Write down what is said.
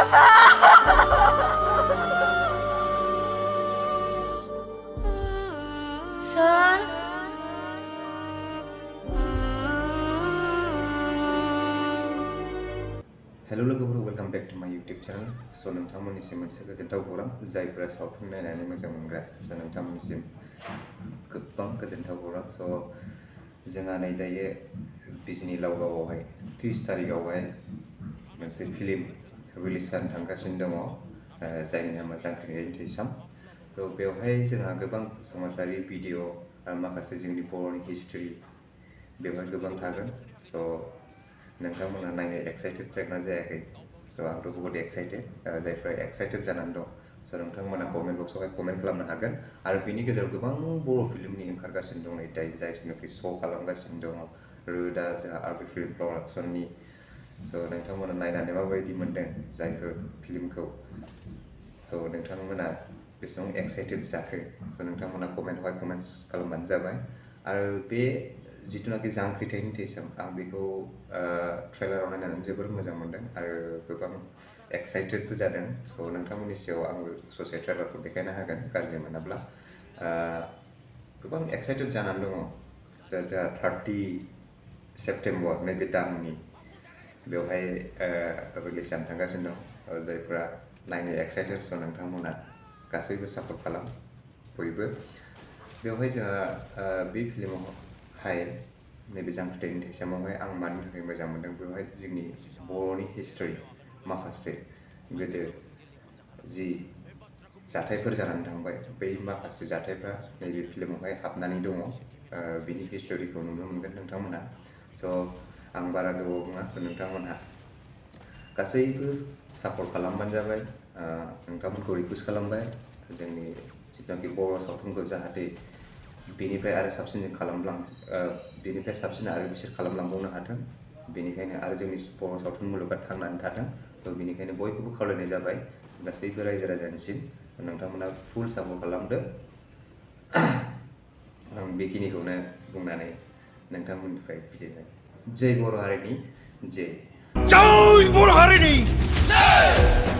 Sir? Hello लोगोफोर welcome back to माय YouTube channel स' नोंथांमोननिसिम मोनसे गोजोनथाव खौरां जायफोरा सावथुन नायनानै मोजां मोनग्रा स' नोंथांमोननिसिम गोबां गोजोनथाव खौरां स' जोंहा नै दायो बिजनि लावगावआवहाय 30 तारिखआवहाय मोनसे फिल्म रिलिज जानो थांगासिनो दङ जायनि नामा जांख्रिनायनि थैसाम स' बेवहाय जोंहा गोबां समाजारि भिडिअ आरो माखासे जोंनि बर'नि हिस्ट्रि बेवहाय गोबां थागोन स' नोंथांमोना नायनो एक्साइटेड जागोन जायाखै स' आंथ' बहुद एक्साइटेड जायफ्रा एक्साइटेड जानानै दं स' नोंथांमोना कमेन्ट बक्सआवहाय कमेन्ट खालामनो हागोन आरो बेनि गेजेराव गोबां बर' फिल्मनि ओंखारगासिनो दं नै दायो जायनोखि श' खालामगासिनो दङ रोदा जोंहा आरबि फिल्म प्रडाक्सननि स' नोंथांमोना नायनानै माबायदि मोनदों जायफोर फिल्मखौ स' नोंथांमोना बेसेबां एक्साइटेड जाखो स' नोंथांमोना कमेन्टआवहाय कमेन्ट्स खालामबानो जाबाय आरो बे जिथुनाखि जांख्रिथायनि थैसाम आं बेखौ ट्रेलाराव नायनानै जोबोर मोजां मोनदों आरो गोबां एक्साइटेडबो जादों स' नोंथांमोननि सायाव आंबो ससे ट्रेलारखौ देखायनो हागोन गाज्रि मोनाब्ला गोबां एक्साइटेड जानानै दङ दा जोंहा 30 सेप्टेम्बर नैबे दाननि बेवहाय रिलिज जानो थांगासिनो दं जायफ्रा नायनो एक्साइटेड स' नोंथांमोना गासैबो सापर्ट खालाम बयबो बेवहाय जोंहा बे फिल्मावहाय नैबे जांख्रिथायनि थैसामावहाय आं मानि थाखाय मोजां मोनदों बेवहाय जोंनि बर'नि हिस्ट्रि माखासे गोदो जि जाथायफोर जानानै थांबाय बै माखासे जाथायफ्रा नैबे फिल्मावहाय हाबनानै दङ बिनि हिस्ट'रिखौ नुनो मोनगोन नोंथांमोना स' आं बारा गोबाव बुङा स' नोंथांमोनहा गासैबो सापर्ट खालामबानो जाबाय नोंथांमोनखौ रिकुवेस्ट खालामबाय जोंनि जिथुनाखि बर' सावथुनखौ जाहाथे बेनिफ्राय आरो साबसिन बेनिफ्राय साबसिन आरो बिसोर खालामलांबावनो हाथों बेनिखायनो आरो जोंनि बर' सावथुन मुलुगा थांनानै थाथों थ' बेनिखायनो बयखौबो खावलायनाय जाबाय गासैबो रायजो राजानिसिम नोंथांमोना फुल सापर्ट खालामदो आं बेखिनिखौनो बुंनानै नोंथांमोननिफ्राय बिदाय जय बर' हारिनि जय जय बर' हारिनि जय